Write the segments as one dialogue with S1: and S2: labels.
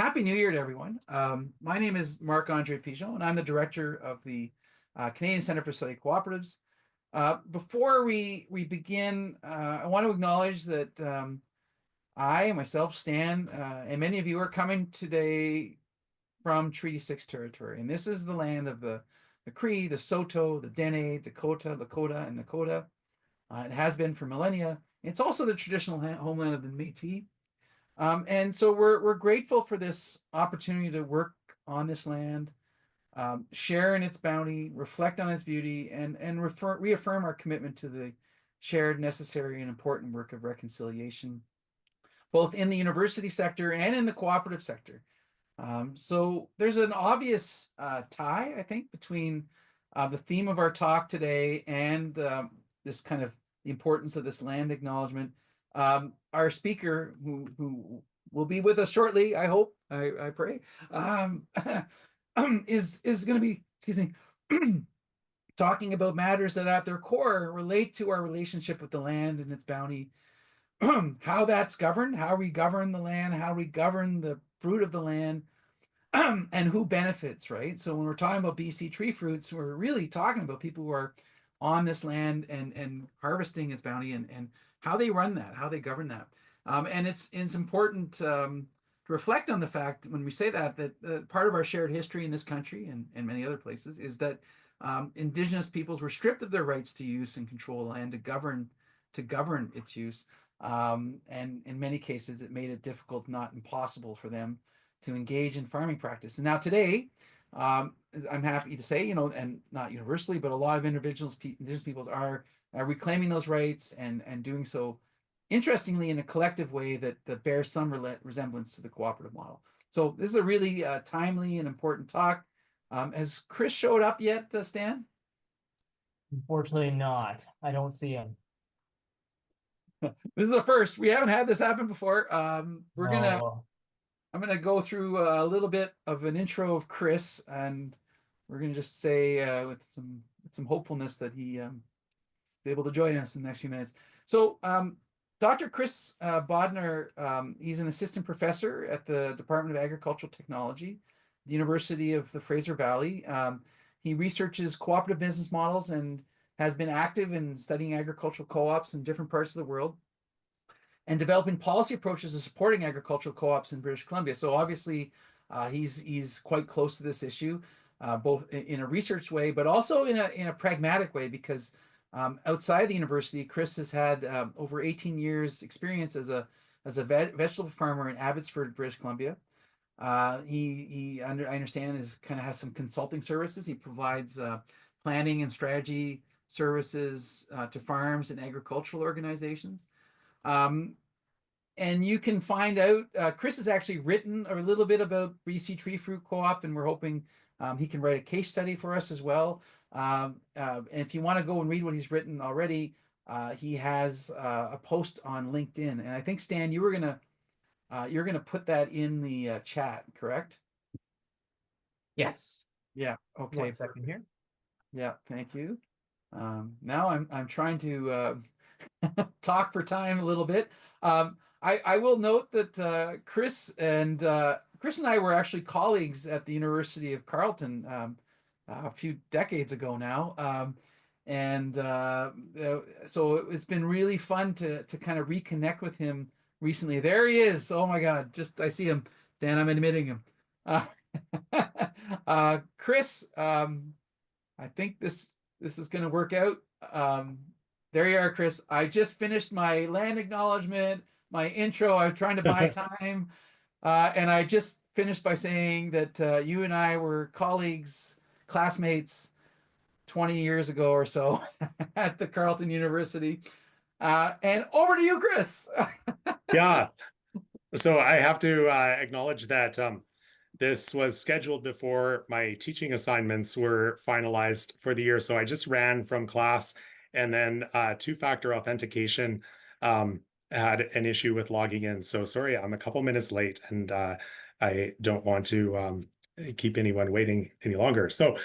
S1: Happy New Year to everyone. My name is Marc-Andre Pigeon, and I'm the director of the Canadian Centre for Study of Co-operatives. Before we begin, I want to acknowledge that I, myself, Stan, and many of you are coming today from Treaty 6 territory. And this is the land of the Cree, the Saulteaux, the Dene, Dakota, Lakota, and Nakota. It has been for millennia. It's also the traditional homeland of the Métis. And so we're grateful for this opportunity to work on this land, share in its bounty, reflect on its beauty, and reaffirm our commitment to the shared, necessary, and important work of reconciliation, both in the university sector and in the cooperative sector. So there's an obvious tie, I think, between the theme of our talk today and this kind of the importance of this land acknowledgement. Our speaker, who will be with us shortly, I hope, I pray, is going to be, excuse me, talking about matters that at their core relate to our relationship with the land and its bounty, how that's governed, how we govern the land, how we govern the fruit of the land, and who benefits, right? So when we're talking about BC Tree Fruits, we're really talking about people who are on this land and harvesting its bounty and how they run that, how they govern that. And it's important to reflect on the fact when we say that part of our shared history in this country and many other places is that Indigenous peoples were stripped of their rights to use and control land to govern its use. And in many cases, it made it difficult, not impossible, for them to engage in farming practice. And now today, I'm happy to say, and not universally, but a lot of Indigenous peoples are reclaiming those rights and doing so, interestingly, in a collective way that bears some resemblance to the cooperative model. So this is a really timely and important talk. Has Chris showed up yet, Stan?
S2: Unfortunately not. I don't see him.
S1: This is the first. We haven't had this happen before. I'm gonna go through a little bit of an intro of Chris, and we're gonna just say with some hopefulness that he is able to join us in the next few minutes. So Dr. Chris Bodnar, he's an assistant professor at the Department of Agricultural Technology, the University of the Fraser Valley. He researches cooperative business models and has been active in studying agricultural co-ops in different parts of the world and developing policy approaches to supporting agricultural co-ops in British Columbia. So obviously, he's quite close to this issue, both in a research way, but also in a pragmatic way, because outside the university, Chris has had over 18 years experience as a vegetable farmer in Abbotsford, British Columbia. I understand, has some consulting services. He provides planning and strategy services to farms and agricultural organizations. And you can find out, Chris has actually written a little bit about BC Tree Fruit Co-op, and we're hoping he can write a case study for us as well. And if you want to go and read what he's written already, he has a post on LinkedIn. And I think, Stan, you're gonna put that in the chat, correct?
S2: Yes.
S1: Yeah. Okay.
S2: 1 second here.
S1: Yeah. Thank you. Now I'm trying to talk for time a little bit. I will note that Chris and I were actually colleagues at the University of Carleton a few decades ago now. So it's been really fun to kind of reconnect with him recently. There he is. Oh my God. I see him. Stan, I'm admitting him. Chris, I think this is going to work out. There you are, Chris. I just finished my land acknowledgement, my intro. I was trying to buy time. And I just finished by saying that you and I were colleagues, classmates 20 years ago or so at the Carleton University. And over to you, Chris.
S3: Yeah. So I have to acknowledge that this was scheduled before my teaching assignments were finalized for the year. So I just ran from class, and then two-factor authentication had an issue with logging in. So sorry, I'm a couple minutes late, and I don't want to keep anyone waiting any longer. So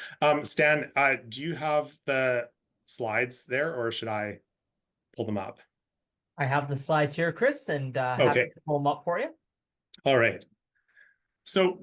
S3: Stan, do you have the slides there, or should I pull them up?
S2: I have the slides here, Chris, and happy
S3: Okay.
S2: to pull them up for you.
S3: All right. So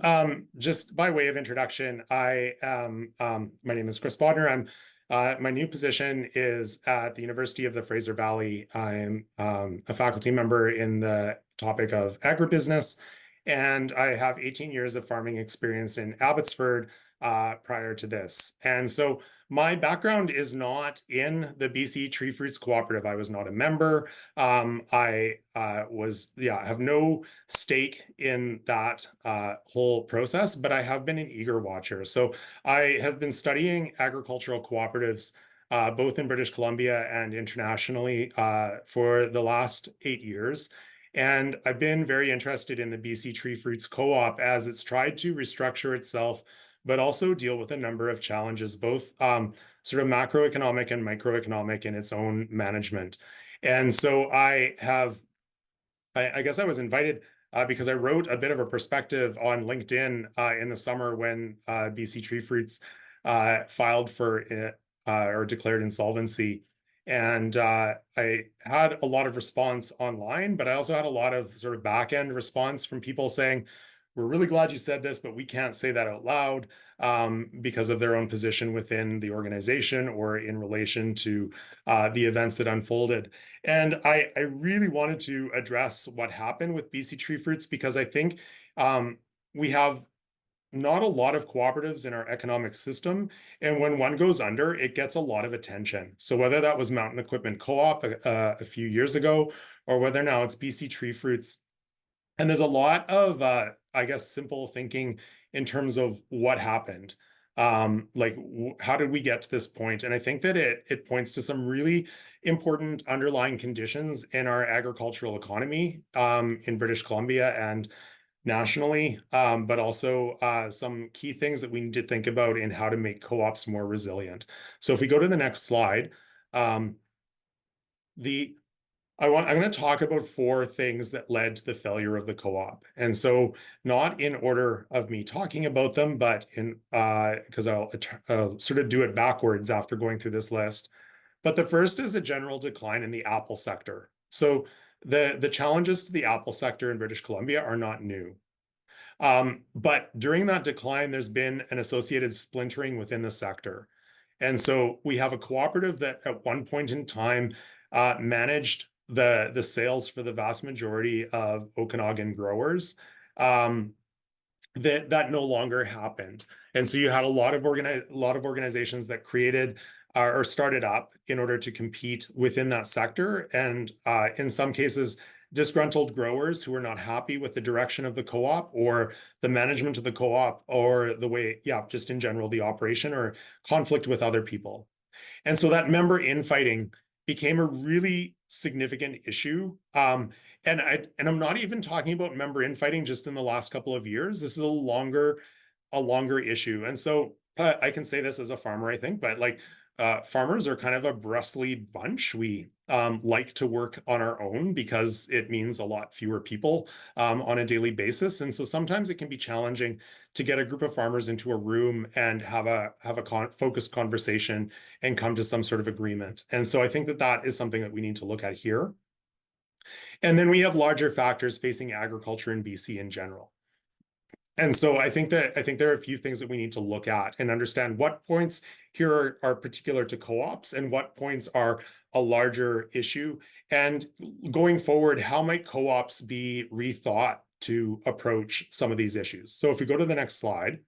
S3: just by way of introduction, I am, my name is Chris Bodnar. My new position is at the University of the Fraser Valley. I'm a faculty member in the topic of agribusiness, and I have 18 years of farming experience in Abbotsford prior to this. And so my background is not in the BC Tree Fruits Cooperative. I was not a member. I have no stake in that whole process, but I have been an eager watcher. So I have been studying agricultural cooperatives both in British Columbia and internationally for the last 8 years. And I've been very interested in the BC Tree Fruits Co-op as it's tried to restructure itself, but also deal with a number of challenges, both sort of macroeconomic and microeconomic in its own management. And so I guess I was invited because I wrote a bit of a perspective on LinkedIn in the summer when BC Tree Fruits filed for or declared insolvency. And I had a lot of response online, but I also had a lot of sort of back-end response from people saying, we're really glad you said this, but we can't say that out loud because of their own position within the organization or in relation to the events that unfolded. And I really wanted to address what happened with BC Tree Fruits because I think we have not a lot of cooperatives in our economic system. And when one goes under, it gets a lot of attention. So whether that was Mountain Equipment Co-op a few years ago, or whether now it's BC Tree Fruits. And there's a lot of, I guess, simple thinking in terms of what happened. Like, how did we get to this point? And I think that it points to some really important underlying conditions in our agricultural economy in British Columbia and nationally, but also some key things that we need to think about in how to make co-ops more resilient. So if we go to the next slide, I'm going to talk about 4 things that led to the failure of the co-op. And so not in order of me talking about them, but in because I'll sort of do it backwards after going through this list. But the first is a general decline in the apple sector. So the challenges to the apple sector in British Columbia are not new. But during that decline, there's been an associated splintering within the sector. And so we have a cooperative that at one point in time managed the sales for the vast majority of Okanagan growers that no longer happened. And so you had a lot of organizations that created or started up in order to compete within that sector. And in some cases, disgruntled growers who were not happy with the direction of the co-op or the management of the co-op or the way, just in general, the operation or conflict with other people. And so that member infighting became a really significant issue. And I'm not even talking about member infighting just in the last couple of years. This is a longer issue. And so I can say this as a farmer, I think, but like farmers are kind of a brustly bunch. We like to work on our own because it means a lot fewer people on a daily basis. And so sometimes it can be challenging to get a group of farmers into a room and have a focused conversation and come to some sort of agreement. And so I think that is something that we need to look at here. And then we have larger factors facing agriculture in BC in general. And so I think there are a few things that we need to look at and understand what points here are particular to co-ops and what points are a larger issue. And going forward, how might co-ops be rethought to approach some of these issues? So if we go to the next slide,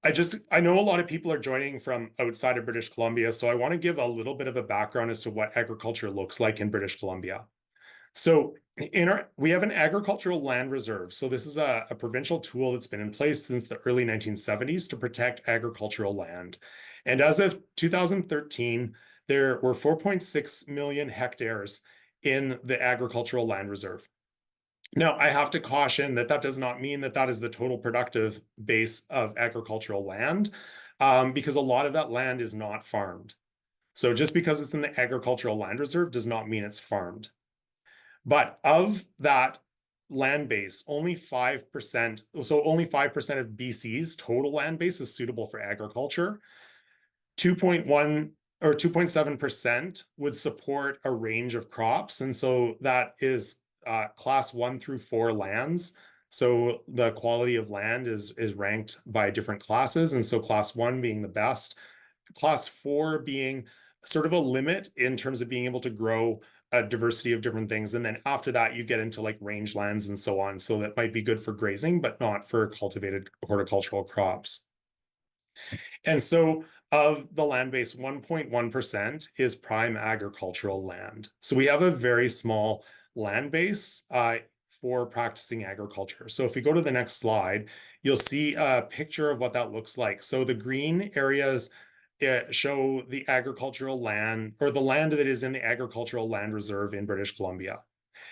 S3: I know a lot of people are joining from outside of British Columbia, so I want to give a little bit of a background as to what agriculture looks like in British Columbia. So we have an agricultural land reserve. So this is a provincial tool that's been in place since the early 1970s to protect agricultural land. And as of 2013, there were 4.6 million hectares in the agricultural land reserve. Now, I have to caution that does not mean that is the total productive base of agricultural land, because a lot of that land is not farmed. So just because it's in the agricultural land reserve does not mean it's farmed. But of that land base, only 5%, so only 5% of BC's total land base is suitable for agriculture. 2.1 or 2.7% would support a range of crops. And so that is class 1 through 4 lands So the quality of land is ranked by different classes. And so class 1 being the best, class 4 being sort of a limit in terms of being able to grow a diversity of different things. And then after that, you get into like rangelands and so on. So that might be good for grazing, but not for cultivated horticultural crops. And so of the land base, 1.1% is prime agricultural land. So we have a very small land base for practicing agriculture. So if we go to the next slide, you'll see a picture of what that looks like. So the green areas show the agricultural land, or the land that is in the agricultural land reserve in British Columbia.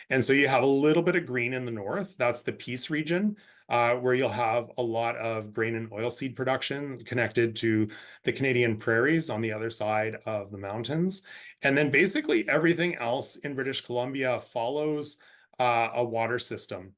S3: And so you have a little bit of green in the north. That's the Peace region, where you'll have a lot of grain and oilseed production connected to the Canadian prairies on the other side of the mountains. And then basically everything else in British Columbia follows a water system.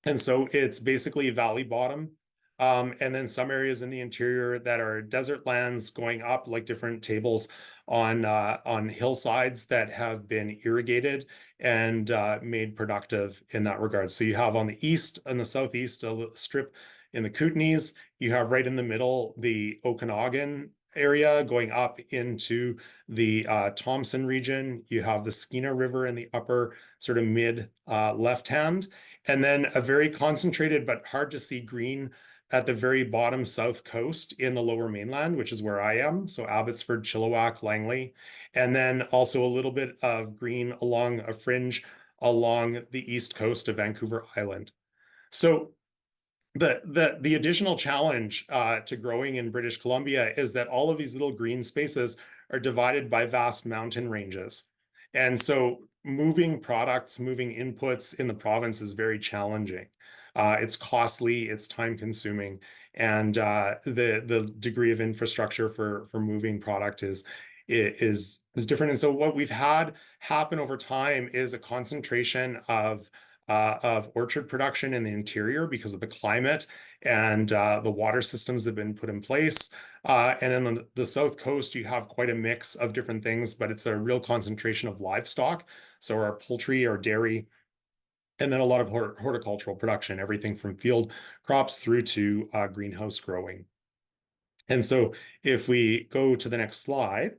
S3: And so it's basically valley bottom. And then some areas in the interior that are desert lands going up, like different tables on hillsides that have been irrigated and made productive in that regard. So you have on the east and the southeast a strip in the Kootenays. You have right in the middle the Okanagan area going up into the Thompson region. You have the Skeena River in the upper sort of mid left hand. And then a very concentrated but hard to see green at the very bottom south coast in the lower mainland, which is where I am. So Abbotsford, Chilliwack, Langley. And then also a little bit of green along a fringe along the east coast of Vancouver Island. So the additional challenge to growing in British Columbia is that all of these little green spaces are divided by vast mountain ranges. And so moving products, moving inputs in the province is very challenging. It's costly, it's time consuming, and the degree of infrastructure for moving product is different. And so what we've had happen over time is a concentration of orchard production in the interior because of the climate and the water systems that have been put in place. And in the south coast, you have quite a mix of different things, but it's a real concentration of livestock. So our poultry, our dairy, and then a lot of horticultural production, everything from field crops through to greenhouse growing. And so if we go to the next slide,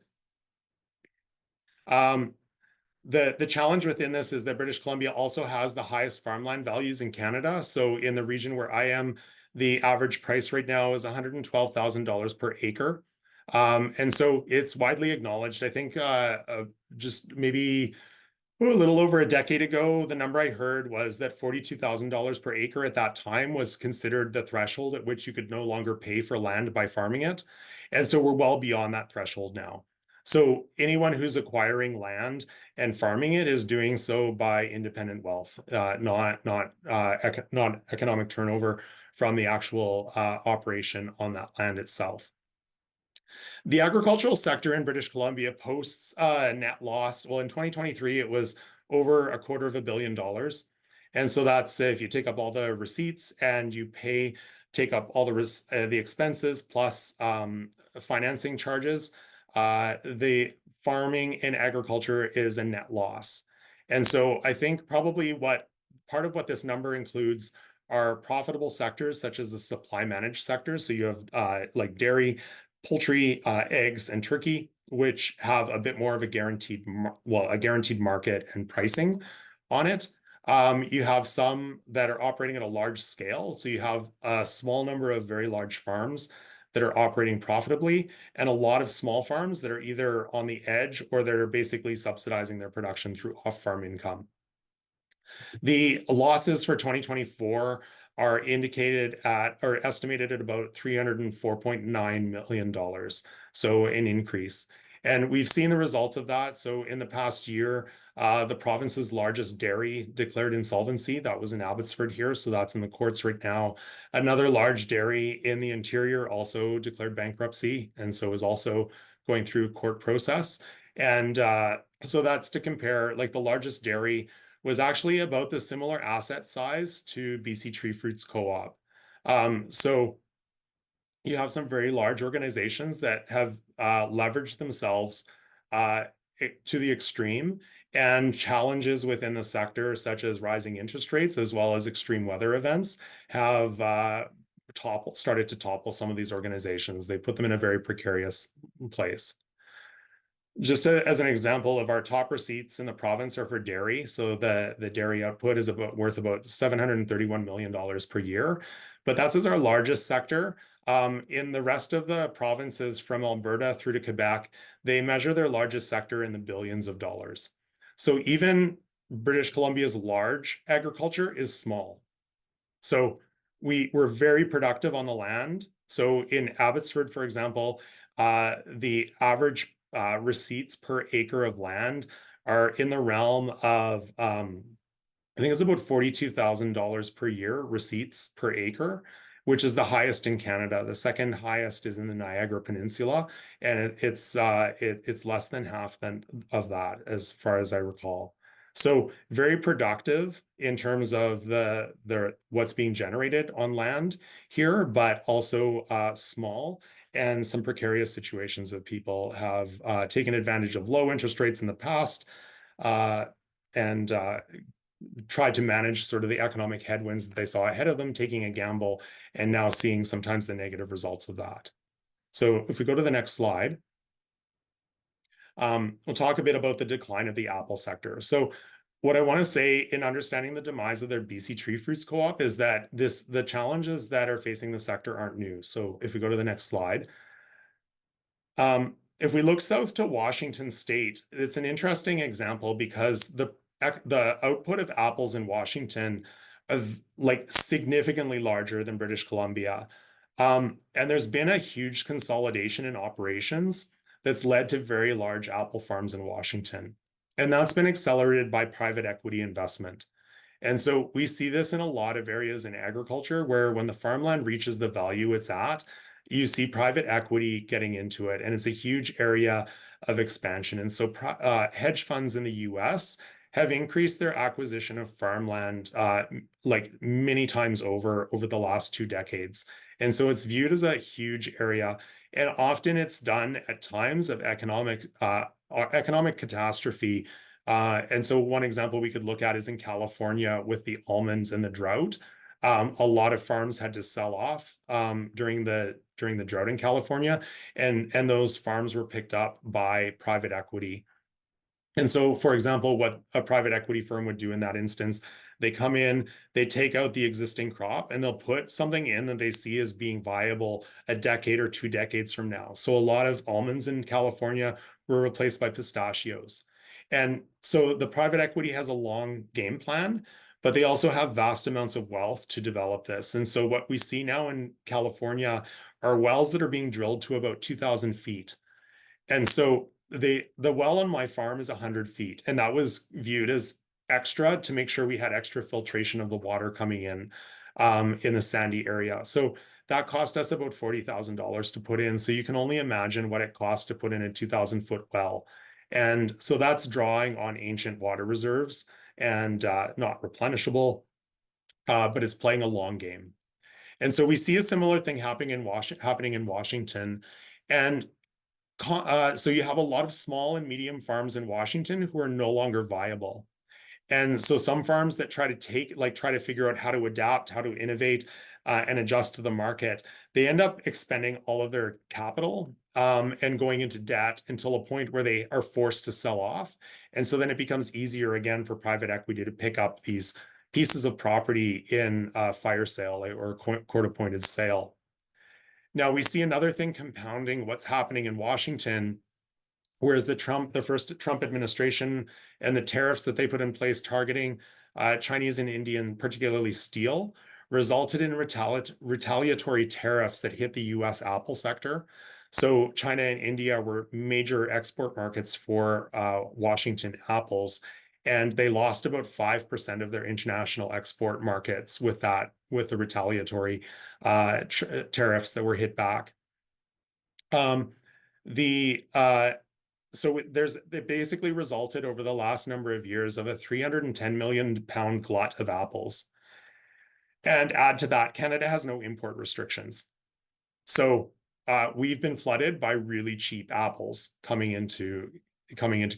S3: the challenge within this is that British Columbia also has the highest farmland values in Canada. So in the region where I am, the average price right now is $112,000 per acre. And so it's widely acknowledged. I think just maybe a little over a decade ago, the number I heard was that $42,000 per acre at that time was considered the threshold at which you could no longer pay for land by farming it. And so we're well beyond that threshold now. So anyone who's acquiring land and farming it is doing so by independent wealth, not economic turnover from the actual operation on that land itself. The agricultural sector in British Columbia posts a net loss. Well, in 2023, it was over $250 million. And so that's if you take up all the receipts and you take up all the expenses plus financing charges, the farming and agriculture is a net loss. And so I think probably part of what this number includes are profitable sectors such as the supply managed sectors. So you have like dairy, poultry, eggs, and turkey, which have a bit more of a guaranteed market and pricing on it. You have some that are operating at a large scale. So you have a small number of very large farms that are operating profitably, and a lot of small farms that are either on the edge or that are basically subsidizing their production through off-farm income. The losses for 2024 are estimated at about $304.9 million. So an increase. And we've seen the results of that. So in the past year, the province's largest dairy declared insolvency. That was in Abbotsford here. So that's in the courts right now. Another large dairy in the interior also declared bankruptcy and so is also going through court process. And so that's to compare, like the largest dairy was actually about the similar asset size to BC Tree Fruits Co-op. So you have some very large organizations that have leveraged themselves to the extreme And challenges within the sector, such as rising interest rates as well as extreme weather events, have started to topple some of these organizations. They put them in a very precarious place. Just as an example of our top receipts in the province are for dairy. So the dairy output is worth about $731 million per year, but that's as our largest sector. In the rest of the provinces from Alberta through to Quebec, they measure their largest sector in the billions of dollars. So even British Columbia's large agriculture is small. So we're very productive on the land. So in Abbotsford, for example, the average receipts per acre of land are in the realm of I think it's about $42,000 per year receipts per acre, which is the highest in Canada. The second highest is in the Niagara Peninsula, and it's less than half of that, as far as I recall. So very productive in terms of the what's being generated on land here, but also small and some precarious situations that people have taken advantage of low interest rates in the past and tried to manage sort of the economic headwinds that they saw ahead of them, taking a gamble, and now seeing sometimes the negative results of that. So if we go to the next slide, we'll talk a bit about the decline of the apple sector. So what I want to say in understanding the demise of their BC Tree Fruits Co-op is that the challenges that are facing the sector aren't new. So if we go to the next slide, if we look south to Washington State, it's an interesting example because the output of apples in Washington is like significantly larger than British Columbia. And there's been a huge consolidation in operations that's led to very large apple farms in Washington. And that's been accelerated by private equity investment. And so we see this in a lot of areas in agriculture where when the farmland reaches the value it's at, you see private equity getting into it. And it's a huge area of expansion. And so hedge funds in the US have increased their acquisition of farmland like many times over the last 2 decades. And so it's viewed as a huge area. And often it's done at times of economic catastrophe. And so one example we could look at is in California with the almonds and the drought. A lot of farms had to sell off during the drought in California, and those farms were picked up by private equity. And so, for example, what a private equity firm would do in that instance, they come in, they take out the existing crop, and they'll put something in that they see as being viable a decade or 2 decades from now. So a lot of almonds in California were replaced by pistachios. And so the private equity has a long game plan, but they also have vast amounts of wealth to develop this. And so what we see now in California are wells that are being drilled to about 2,000 feet. And so the well on my farm is 100 feet, and that was viewed as extra to make sure we had extra filtration of the water coming in the sandy area. So that cost us about $40,000 to put in. So you can only imagine what it costs to put in a 2,000-foot well. And so that's drawing on ancient water reserves and not replenishable, but it's playing a long game. And so we see a similar thing happening in Washington. And so you have a lot of small and medium farms in Washington who are no longer viable. And so some farms that try to figure out how to adapt, how to innovate, and adjust to the market, they end up expending all of their capital and going into debt until a point where they are forced to sell off. And so then it becomes easier again for private equity to pick up these pieces of property in a fire sale or court-appointed sale. Now we see another thing compounding what's happening in Washington, whereas the first Trump administration and the tariffs that they put in place targeting Chinese and Indian, particularly steel, resulted in retaliatory tariffs that hit the US apple sector. So China and India were major export markets for Washington apples, and they lost about 5% of their international export markets with the retaliatory tariffs that were hit back. So it basically resulted over the last number of years of a 310 million pound glut of apples. And add to that, Canada has no import restrictions. So we've been flooded by really cheap apples coming into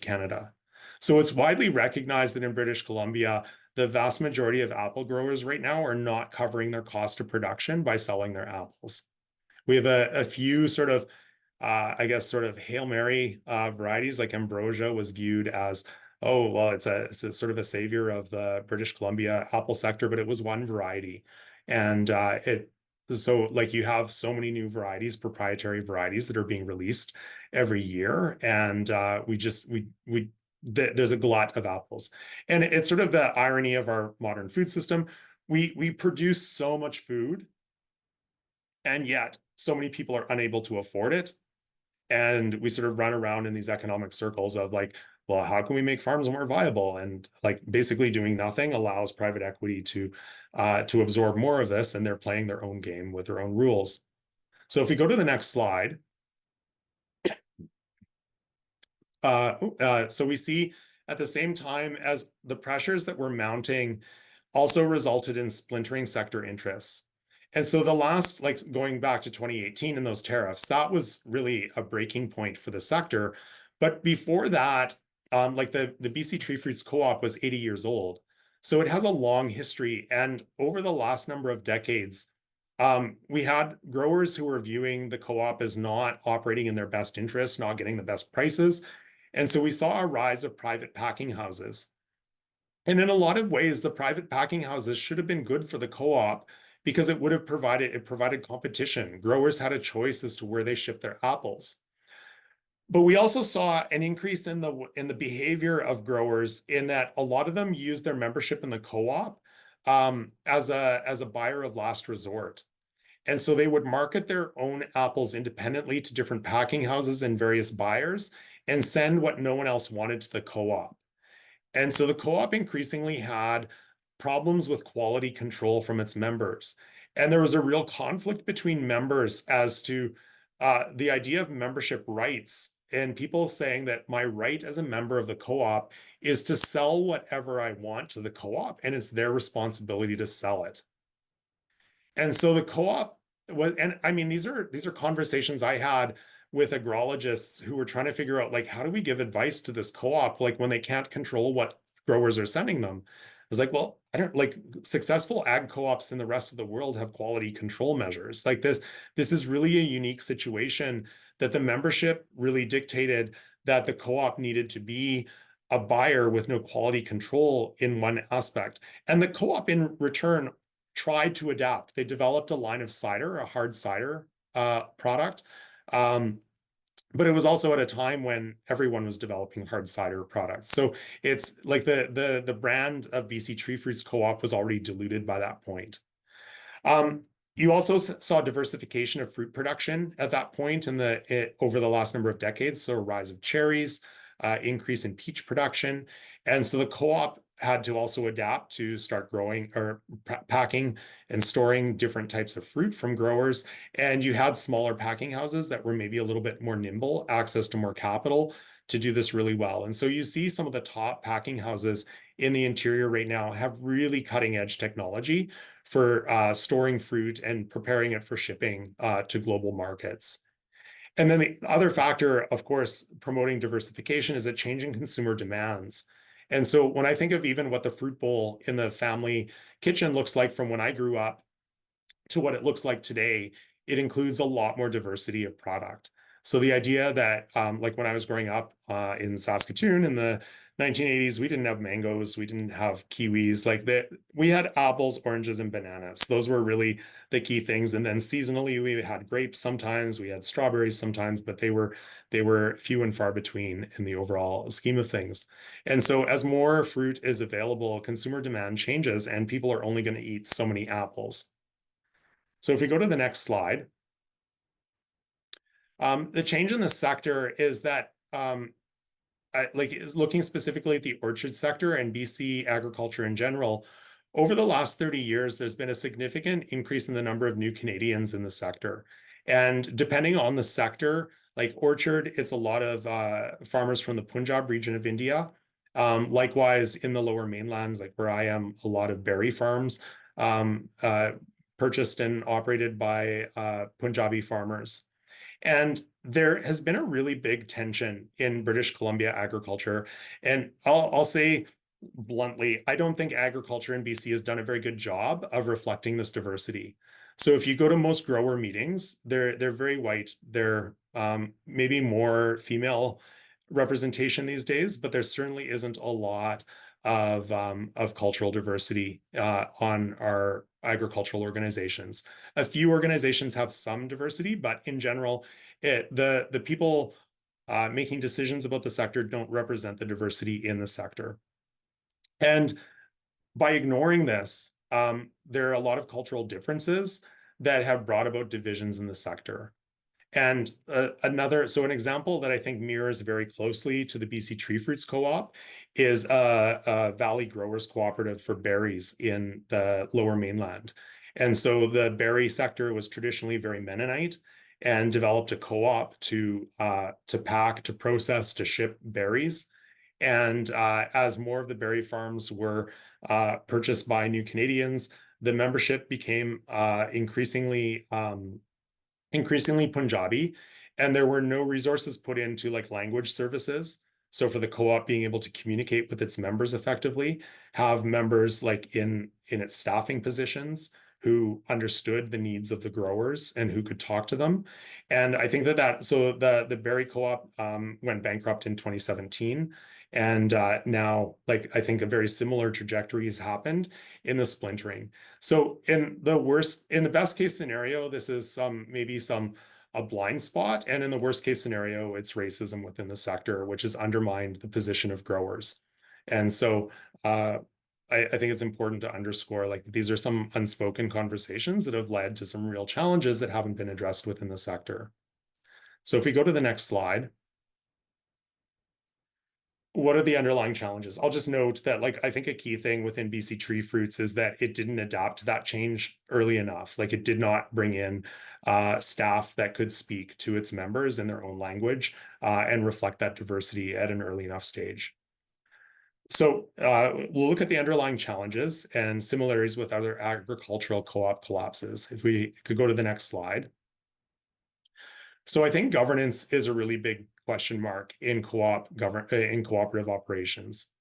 S3: Canada. So it's widely recognized that in British Columbia, the vast majority of apple growers right now are not covering their cost of production by selling their apples. We have a few sort of, I guess, sort of Hail Mary varieties, like Ambrosia was viewed as, oh, well, it's a sort of a savior of the British Columbia apple sector, but it was one variety. And so like you have so many new varieties, proprietary varieties that are being released every year. And there's a glut of apples. And it's sort of the irony of our modern food system. We produce so much food, and yet so many people are unable to afford it. And we sort of run around in these economic circles of like, well, how can we make farms more viable? And like basically doing nothing allows private equity to absorb more of this, and they're playing their own game with their own rules. So if we go to the next slide, so we see at the same time as the pressures that we're mounting also resulted in splintering sector interests. And so the last, like going back to 2018 and those tariffs, that was really a breaking point for the sector. But before that, like the BC Tree Fruits Co-op was 80 years old. So it has a long history. And over the last number of decades, we had growers who were viewing the co-op as not operating in their best interest, not getting the best prices. And so we saw a rise of private packing houses. And in a lot of ways, the private packing houses should have been good for the co-op because it would have provided competition. Growers had a choice as to where they ship their apples. But we also saw an increase in the behavior of growers in that a lot of them used their membership in the co-op as a buyer of last resort. And so they would market their own apples independently to different packing houses and various buyers and send what no one else wanted to the co-op. And so the co-op increasingly had problems with quality control from its members. And there was a real conflict between members as to the idea of membership rights, and people saying that my right as a member of the co-op is to sell whatever I want to the co-op, and it's their responsibility to sell it. And so the co-op was, and I mean, these are conversations I had with agrologists who were trying to figure out, like, how do we give advice to this co-op, like when they can't control what growers are sending them? I was like, well, I don't, like, successful ag co-ops in the rest of the world have quality control measures. Like this is really a unique situation that the membership really dictated that the co-op needed to be a buyer with no quality control in one aspect. And the co-op in return tried to adapt. They developed a line of cider, a hard cider product. But it was also at a time when everyone was developing hard cider products. So it's like the brand of BC Tree Fruits Co-op was already diluted by that point. You also saw diversification of fruit production at that point over the last number of decades. So a rise of cherries, increase in peach production. And so the co-op had to also adapt to start growing or packing and storing different types of fruit from growers. And you had smaller packing houses that were maybe a little bit more nimble, access to more capital to do this really well. And so you see some of the top packing houses in the interior right now have really cutting edge technology for storing fruit and preparing it for shipping to global markets. And then the other factor, of course, promoting diversification is a changing consumer demands. And so when I think of even what the fruit bowl in the family kitchen looks like from when I grew up to what it looks like today, it includes a lot more diversity of product. So the idea that, like when I was growing up in Saskatoon in the 1980s, we didn't have mangoes, we didn't have kiwis, we had apples, oranges, and bananas. Those were really the key things. And then seasonally, we had grapes sometimes, we had strawberries sometimes, but they were few and far between in the overall scheme of things. And so as more fruit is available, consumer demand changes, and people are only going to eat so many apples. So if we go to the next slide, the change in the sector is that, looking specifically at the orchard sector and BC agriculture in general, over the last 30 years, there's been a significant increase in the number of new Canadians in the sector. And depending on the sector, like orchard, it's a lot of farmers from the Punjab region of India. Likewise, in the lower mainland, like where I am, a lot of berry farms purchased and operated by Punjabi farmers. And there has been a really big tension in British Columbia agriculture. And I'll say bluntly, I don't think agriculture in BC has done a very good job of reflecting this diversity. So if you go to most grower meetings, they're very white. They're maybe more female representation these days, but there certainly isn't a lot of cultural diversity on our agricultural organizations. A few organizations have some diversity, but in general, the people making decisions about the sector don't represent the diversity in the sector. And by ignoring this, there are a lot of cultural differences that have brought about divisions in the sector. And an example that I think mirrors very closely to the BC Tree Fruits Co-op is a Valley Growers Cooperative for berries in the Lower Mainland. And so the berry sector was traditionally very Mennonite and developed a co-op to pack, to process, to ship berries. And as more of the berry farms were purchased by new Canadians, the membership became increasingly Punjabi, and there were no resources put into like language services. So for the co-op being able to communicate with its members effectively, have members like in its staffing positions who understood the needs of the growers and who could talk to them. And I think so the berry co-op went bankrupt in 2017. And now, like, I think a very similar trajectory has happened in the splintering. So in the best case scenario, this is a blind spot. And in the worst case scenario, it's racism within the sector, which has undermined the position of growers. And so I think it's important to underscore, like, these are some unspoken conversations that have led to some real challenges that haven't been addressed within the sector. So if we go to the next slide, what are the underlying challenges? I'll just note that, like, I think a key thing within BC Tree Fruits is that it didn't adapt to that change early enough. Like, it did not bring in staff that could speak to its members in their own language and reflect that diversity at an early enough stage. So we'll look at the underlying challenges and similarities with other agricultural co-op collapses. If we could go to the next slide. So I think governance is a really big question mark in cooperative operations.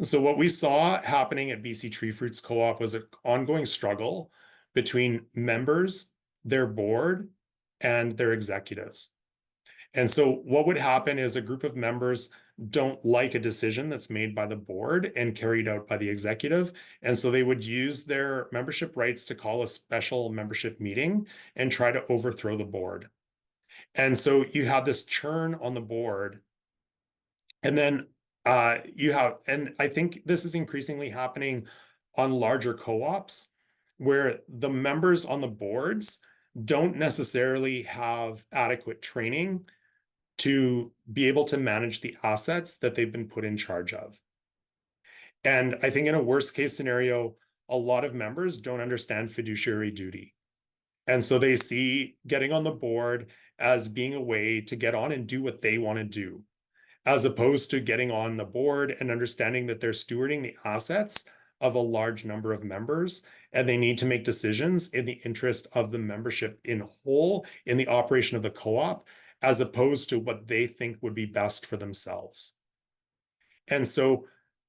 S3: So what we saw happening at BC Tree Fruits Co-op was an ongoing struggle between members, their board, and their executives. And so what would happen is a group of members don't like a decision that's made by the board and carried out by the executive. And so they would use their membership rights to call a special membership meeting and try to overthrow the board. And so you have this churn on the board. And then and I think this is increasingly happening on larger co-ops where the members on the boards don't necessarily have adequate training to be able to manage the assets that they've been put in charge of. And I think in a worst case scenario, a lot of members don't understand fiduciary duty. And so they see getting on the board as being a way to get on and do what they want to do, as opposed to getting on the board and understanding that they're stewarding the assets of a large number of members, and they need to make decisions in the interest of the membership in whole, in the operation of the co-op, as opposed to what they think would be best for themselves. And so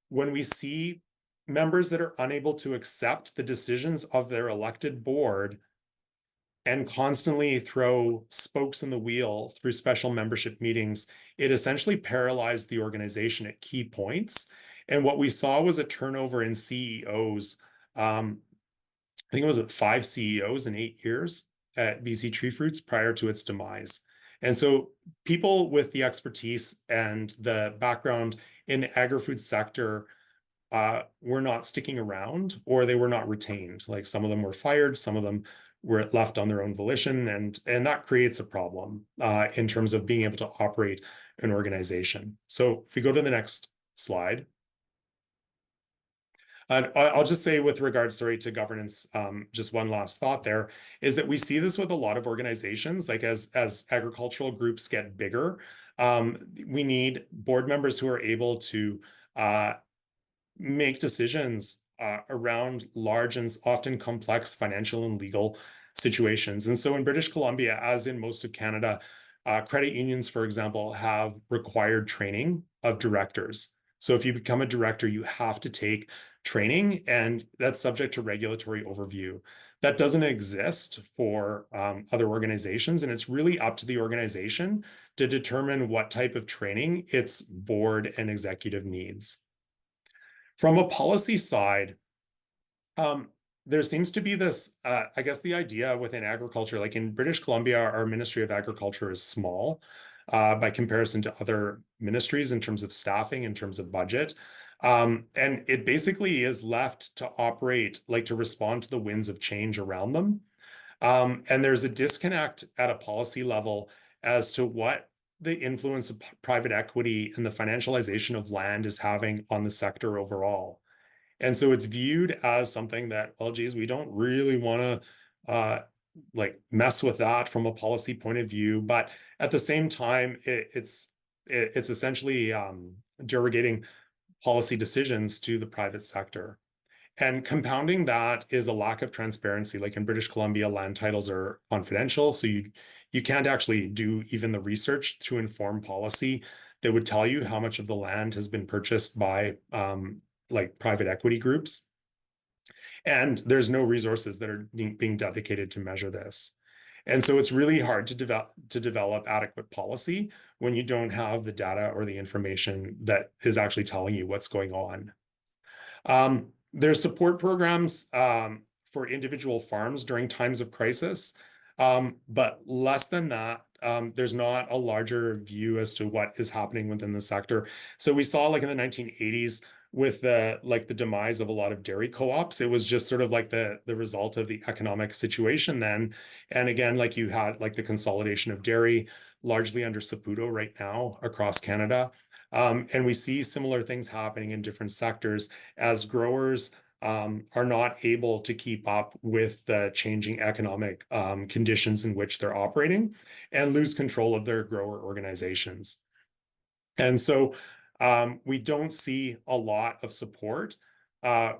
S3: when we see members that are unable to accept the decisions of their elected board and constantly throw spokes in the wheel through special membership meetings, it essentially paralyzed the organization at key points. And what we saw was a turnover in CEOs. I think it was 5 CEOs in 8 years at BC Tree Fruits prior to its demise. And so people with the expertise and the background in the agri-food sector were not sticking around, or they were not retained. Like, some of them were fired, some of them were left on their own volition, and that creates a problem in terms of being able to operate an organization. So if we go to the next slide. And I'll just say, with regards, to governance, just one last thought there is that we see this with a lot of organizations. Like, as agricultural groups get bigger, we need board members who are able to make decisions around large and often complex financial and legal situations. And so in British Columbia, as in most of Canada, Credit unions, for example, have required training of directors. So if you become a director, you have to take training, and that's subject to regulatory overview. That doesn't exist for other organizations, and it's really up to the organization to determine what type of training its board and executive needs. From a policy side, there seems to be this, I guess, the idea within agriculture, like in British Columbia, our Ministry of Agriculture is small by comparison to other ministries in terms of staffing, in terms of budget. And it basically is left to operate, like to respond to the winds of change around them. And there's a disconnect at a policy level as to what the influence of private equity and the financialization of land is having on the sector overall. And so it's viewed as something that, well, geez, we don't really want to like mess with that from a policy point of view. But at the same time, it's essentially derogating policy decisions to the private sector. And compounding that is a lack of transparency. Like in British Columbia, land titles are confidential, so you can't actually do even the research to inform policy that would tell you how much of the land has been purchased by like private equity groups. And there's no resources that are being dedicated to measure this. And so it's really hard to develop adequate policy when you don't have the data or the information that is actually telling you what's going on. There's support programs for individual farms during times of crisis, but less than that, there's not a larger view as to what is happening within the sector. So we saw, like in the 1980s, with the demise of a lot of dairy co-ops, it was just sort of like the result of the economic situation then. And again, like you had like the consolidation of dairy, largely under Saputo right now across Canada. And we see similar things happening in different sectors as growers are not able to keep up with the changing economic conditions in which they're operating and lose control of their grower organizations. And so we don't see a lot of support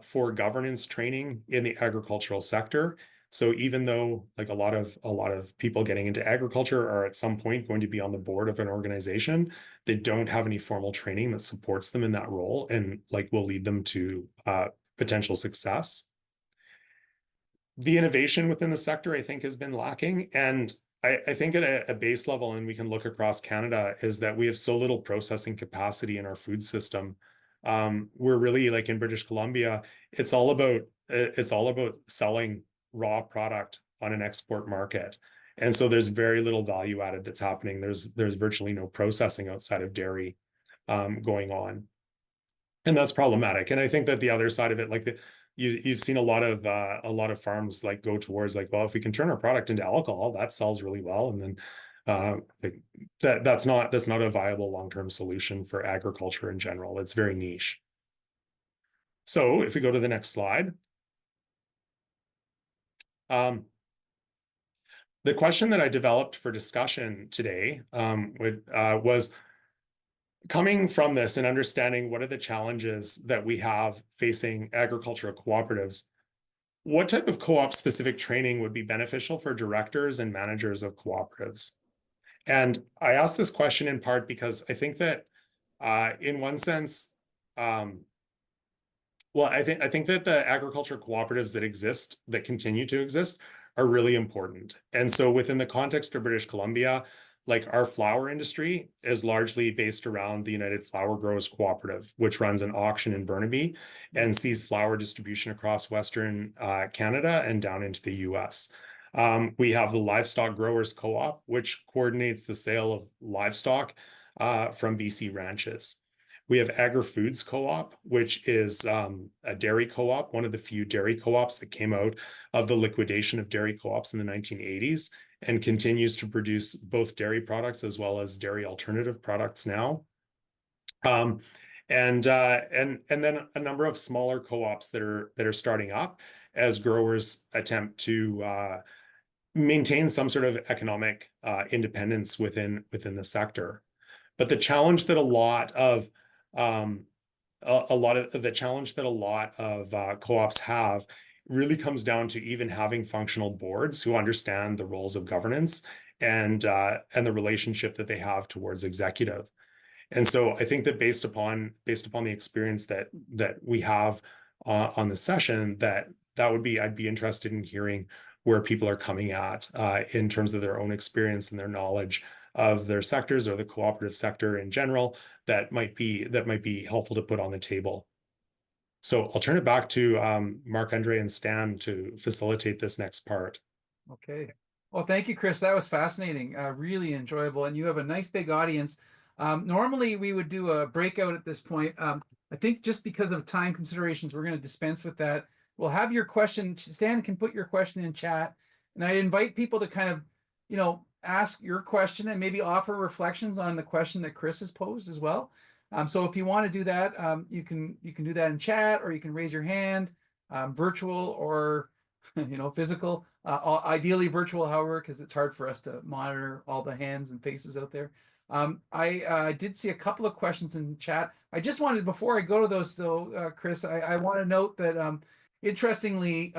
S3: for governance training in the agricultural sector. So even though like a lot of people getting into agriculture are at some point going to be on the board of an organization, they don't have any formal training that supports them in that role and like will lead them to potential success. The innovation within the sector, I think, has been lacking. And I think at a base level, and we can look across Canada, is that we have so little processing capacity in our food system. We're really, like in British Columbia, it's all about selling raw product on an export market. And so there's very little value added that's happening. There's virtually no processing outside of dairy going on. And that's problematic. And I think that the other side of it, like you've seen a lot of farms like go towards like, well, if we can turn our product into alcohol, that sells really well. And then like that's not a viable long-term solution for agriculture in general. It's very niche. So if we go to the next slide. The question that I developed for discussion today was coming from this and understanding what are the challenges that we have facing agricultural cooperatives. What type of co-op specific training would be beneficial for directors and managers of cooperatives? And I asked this question in part because I think that in one sense, well, I think that the agriculture cooperatives that continue to exist are really important. And so within the context of British Columbia, like our flour industry is largely based around the United Flour Growers Cooperative, which runs an auction in Burnaby and sees flour distribution across Western Canada and down into the US. We have the Livestock Growers Co-op, which coordinates the sale of livestock from BC ranches. We have Agri-Foods Co-op, which is a dairy co-op, one of the few dairy co-ops that came out of the liquidation of dairy co-ops in the 1980s and continues to produce both dairy products as well as dairy alternative products now. And then a number of smaller co-ops that are starting up as growers attempt to maintain some sort of economic independence within the sector. But the challenge that a lot of co-ops have really comes down to even having functional boards who understand the roles of governance and the relationship that they have towards executive. And so I think that based upon the experience that we have on the session, I'd be interested in hearing where people are coming at in terms of their own experience and their knowledge of their sectors or the cooperative sector in general that might be helpful to put on the table. So I'll turn it back to Marc-Andre and Stan to facilitate this next part.
S1: Okay. Well, thank you, Chris. That was fascinating, really enjoyable. And you have a nice big audience. Normally, we would do a breakout at this point. I think just because of time considerations, we're going to dispense with that. We'll have your question. Stan can put your question in chat. And I invite people to kind of, ask your question and maybe offer reflections on the question that Chris has posed as well. So if you want to do that, you can do that in chat, or you can raise your hand, virtual or physical. Ideally virtual, however, because it's hard for us to monitor all the hands and faces out there. I did see a couple of questions in chat. I just wanted, before I go to those though, Chris, I want to note that interestingly,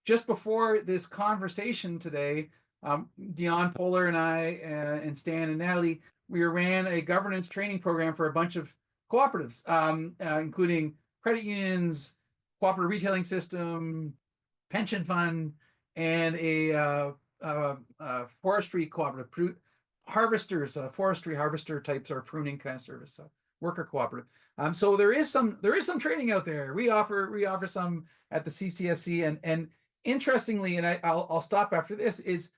S1: just before this conversation today, Dion Polar and I and Stan and Natalie, we ran a governance training program for a bunch of cooperatives, including credit unions, cooperative retailing system, pension fund, and a forestry cooperative, harvesters, forestry harvester types, or pruning kind of service, worker cooperative. So there is some training out there. We offer some at the CCSC, and interestingly, and I'll stop after this, is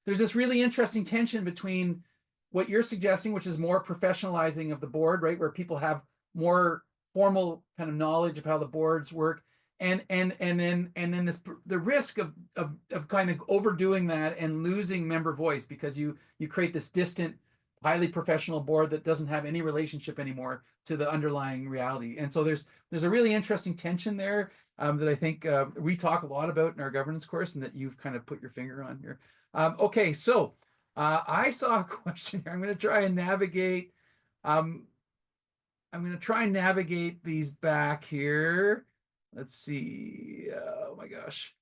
S1: there's this really interesting tension between what you're suggesting, which is more professionalizing of the board, right, where people have more formal kind of knowledge of how the boards work, and then the risk of kind of overdoing that and losing member voice, because you create this distant, highly professional board that doesn't have any relationship anymore to the underlying reality. And so there's a really interesting tension there that I think we talk a lot about in our governance course, and that you've kind of put your finger on here. Okay, so I saw a question here. I'm going to try and navigate. I'm going to try and navigate these back here. Let's see. Oh my gosh.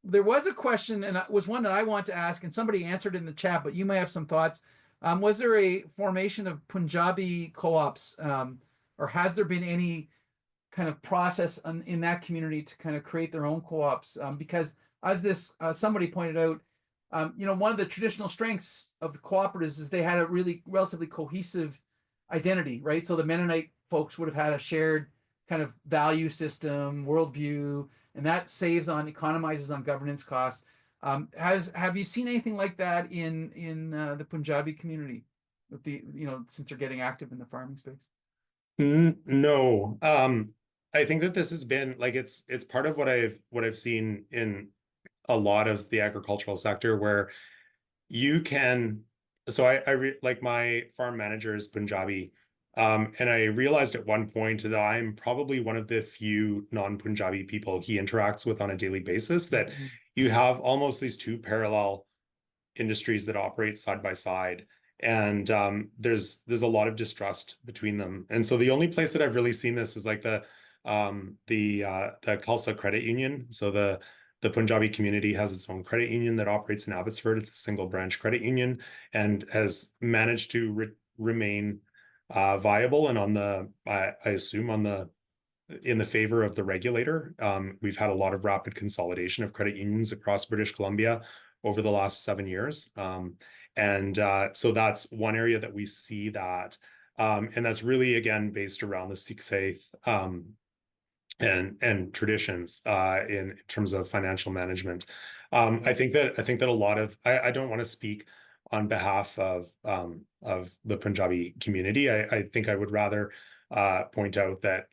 S1: There was a question, and it was one that I want to ask, and somebody answered in the chat, but you may have some thoughts. Was there a formation of Punjabi co-ops, or has there been any kind of process in that community to kind of create their own co-ops? Because as somebody pointed out, one of the traditional strengths of the cooperatives is they had a really relatively cohesive identity, right? So the Mennonite folks would have had a shared kind of value system, worldview, and that economizes on governance costs. Have you seen anything like that in the Punjabi community, with the since they're getting active in the farming space?
S3: No. I think that this has been like it's part of what I've seen in a lot of the agricultural sector, where you can. So like my farm manager is Punjabi, and I realized at one point that I'm probably one of the few non-Punjabi people he interacts with on a daily basis, that you have almost these two parallel industries that operate side by side. And there's a lot of distrust between them. And so the only place that I've really seen this is like the Khalsa Credit Union. So the Punjabi community has its own credit union that operates in Abbotsford. It's a single branch credit union, and has managed to remain viable and I assume in the favor of the regulator. We've had a lot of rapid consolidation of credit unions across British Columbia over the last 7 years. So that's one area that we see that. And that's really, again, based around the Sikh faith and traditions in terms of financial management. I think that a lot of, I don't want to speak on behalf of the Punjabi community. I think I would rather point out that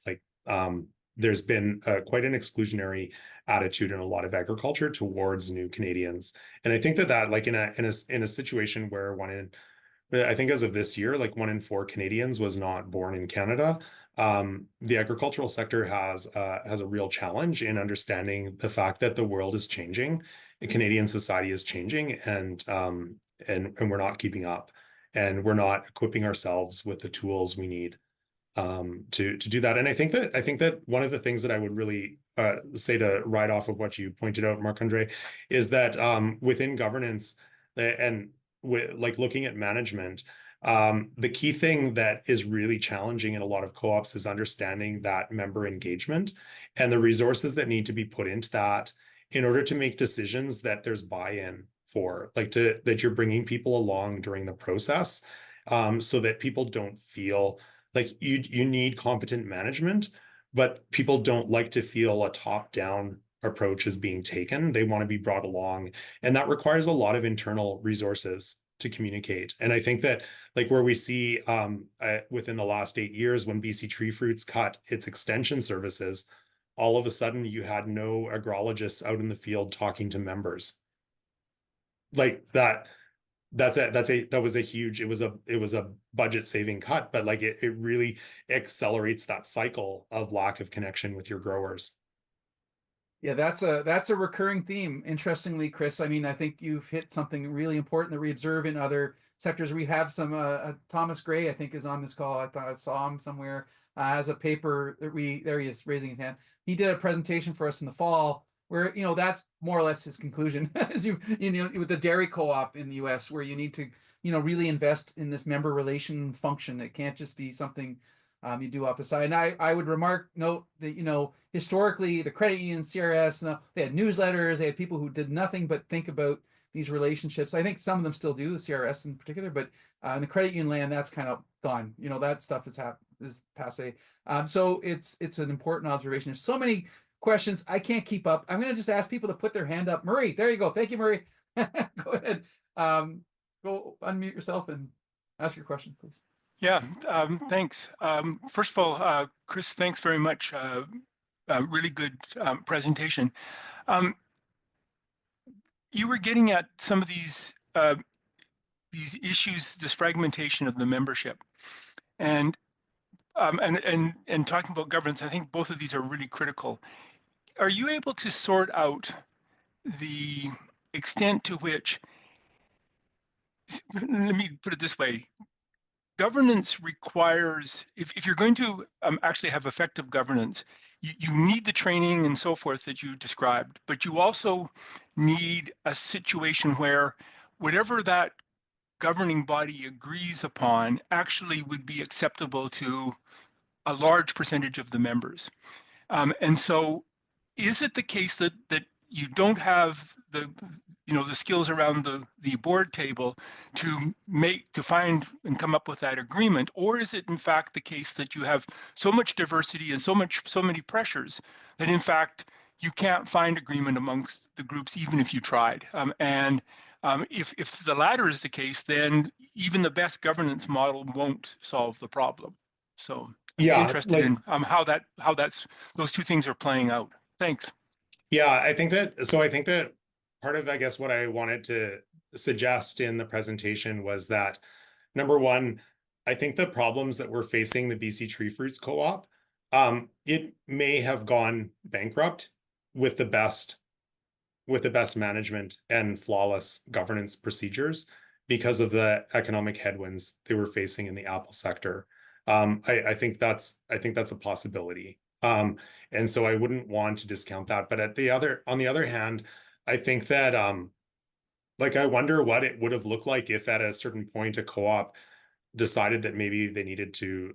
S3: there's been quite an exclusionary attitude in a lot of agriculture towards new Canadians. And I think that like in a situation where I think as of this year, like 1 in 4 Canadians was not born in Canada. The agricultural sector has a real challenge in understanding the fact that the world is changing, and Canadian society is changing, and we're not keeping up, and we're not equipping ourselves with the tools we need to do that. And I think that one of the things that I would really say to ride off of what you pointed out, Marc-Andre, is that within governance and like looking at management, the key thing that is really challenging in a lot of co-ops is understanding that member engagement and the resources that need to be put into that in order to make decisions that there's buy-in for, like that you're bringing people along during the process, so that people don't feel like you need competent management, but people don't like to feel a top-down approach is being taken. They want to be brought along, and that requires a lot of internal resources to communicate. And I think that like where we see within the last 8 years when BC Tree Fruits cut its extension services, all of a sudden you had no agrologists out in the field talking to members. Like that was a huge, it was a budget saving cut, but like it really accelerates that cycle of lack of connection with your growers.
S1: Yeah, that's a recurring theme. Interestingly, Chris, I mean, I think you've hit something really important that we observe in other sectors. We have some Thomas Gray, I think, is on this call. I thought I saw him somewhere. Has a paper that there he is raising his hand. He did a presentation for us in the fall where, that's more or less his conclusion as with the dairy co-op in the US, where you need to, really invest in this member relation function. It can't just be something you do off the side. And I would note that, historically the credit union, CRS, they had newsletters, they had people who did nothing but think about these relationships. I think some of them still do, the CRS in particular, but in the credit union land, that's kind of gone. That stuff is passe. So it's an important observation. There's so many questions, I can't keep up. I'm going to just ask people to put their hand up. Murray, there you go. Thank you, Murray. Go ahead. Go unmute yourself and ask your question, please.
S4: Yeah, thanks. First of all, Chris, thanks very much. Really good presentation. You were getting at some of these issues, this fragmentation of the membership, and talking about governance. I think both of these are really critical. Are you able to sort out the extent to which, let me put it this way, governance requires, if you're going to actually have effective governance, you need the training and so forth that you described, but you also need a situation where whatever that governing body agrees upon actually would be acceptable to a large percentage of the members. And so is it the case that you don't have the skills around the board table to find and come up with that agreement, or is it in fact the case that you have so much diversity and so many pressures that in fact you can't find agreement amongst the groups even if you tried? If the latter is the case, then even the best governance model won't solve the problem. So
S3: Yeah,
S4: I'm interested in how those two things are playing out. Thanks.
S3: Yeah, I think that part of, I guess, what I wanted to suggest in the presentation was that, number one, I think the problems that we're facing the BC Tree Fruits Co-op, it may have gone bankrupt with the best management and flawless governance procedures because of the economic headwinds they were facing in the apple sector. I think that's a possibility. And so I wouldn't want to discount that. But on the other hand, I think that like I wonder what it would have looked like if at a certain point a co-op decided that maybe they needed to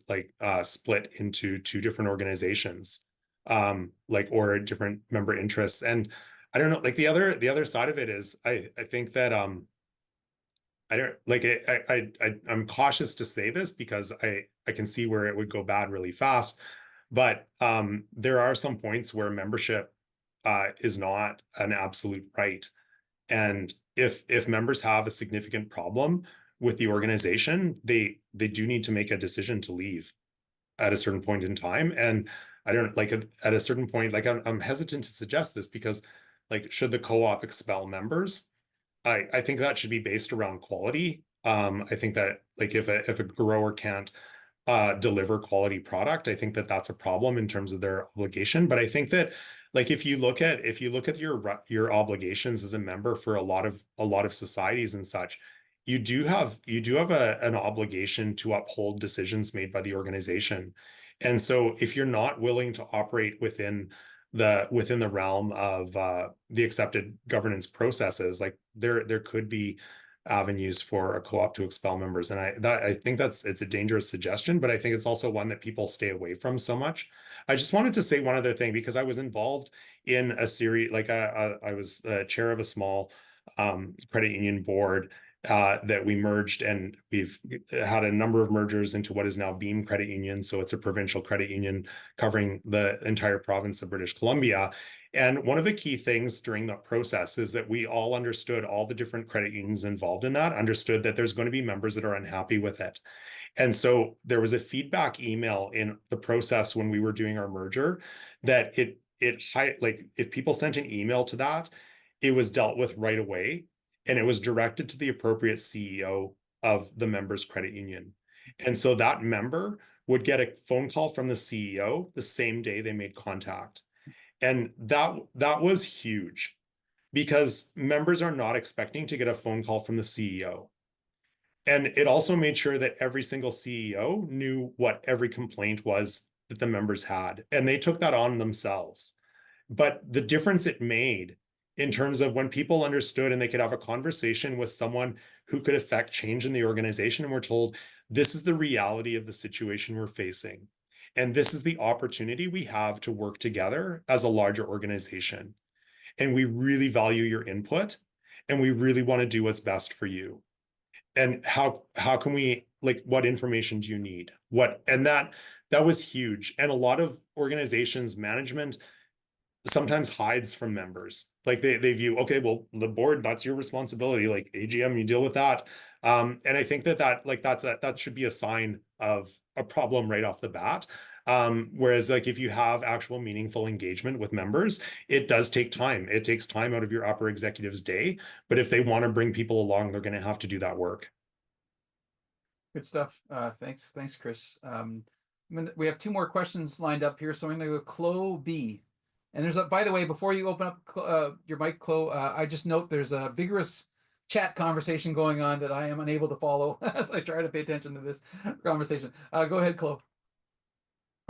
S3: split into two different organizations, or different member interests. And I don't know, like the other side of it is I think that I don't like it. I'm cautious to say this because I can see where it would go bad really fast. But there are some points where membership is not an absolute right. And if members have a significant problem with the organization, they do need to make a decision to leave at a certain point in time. And I don't like at a certain point, like I'm hesitant to suggest this because like, should the co-op expel members? I think that should be based around quality. I think that like if a grower can't deliver quality product, I think that that's a problem in terms of their obligation. But I think that like if you look at your obligations as a member for a lot of societies and such, you do have an obligation to uphold decisions made by the organization. And so if you're not willing to operate within within the realm of the accepted governance processes, like there could be avenues for a co-op to expel members. And I think it's a dangerous suggestion, but I think it's also one that people stay away from so much. I just wanted to say one other thing, because I was involved in a series, like I was chair of a small credit union board that we merged, and we've had a number of mergers into what is now Beam Credit Union. So it's a provincial credit union covering the entire province of British Columbia. And one of the key things during that process is that we all understood, all the different credit unions involved in that understood that there's going to be members that are unhappy with it. And so there was a feedback email in the process when we were doing our merger that like if people sent an email to that, it was dealt with right away, and it was directed to the appropriate CEO of the members credit union. And so that member would get a phone call from the CEO the same day they made contact. And that was huge, because members are not expecting to get a phone call from the CEO. And it also made sure that every single CEO knew what every complaint was that the members had, and they took that on themselves. But the difference it made in terms of when people understood and they could have a conversation with someone who could affect change in the organization, and we're told, this is the reality of the situation we're facing, and this is the opportunity we have to work together as a larger organization. And we really value your input, and we really want to do what's best for you. And how can we, like, what information do you need? And that was huge. And a lot of organizations, management sometimes hides from members. Like they view, okay, well, the board, that's your responsibility. Like AGM, you deal with that. And I think that should be a sign of a problem right off the bat. Whereas like if you have actual meaningful engagement with members, it does take time. It takes time out of your upper executive's day. But if they want to bring people along, they're going to have to do that work.
S1: Good stuff. Thanks, Chris. We have two more questions lined up here, so I'm going to go Chloe B. And there's by the way, before you open up your mic, Chloe, I just note there's a vigorous chat conversation going on that I am unable to follow as I try to pay attention to this conversation. Go ahead, Chloe.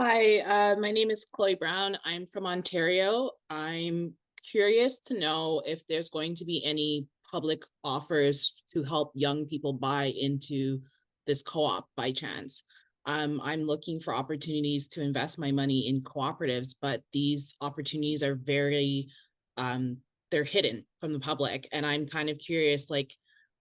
S5: Hi, my name is Chloe Brown. I'm from Ontario. I'm curious to know if there's going to be any public offers to help young people buy into this co-op by chance. I'm looking for opportunities to invest my money in cooperatives, but these opportunities are very, they're hidden from the public. And I'm kind of curious, like,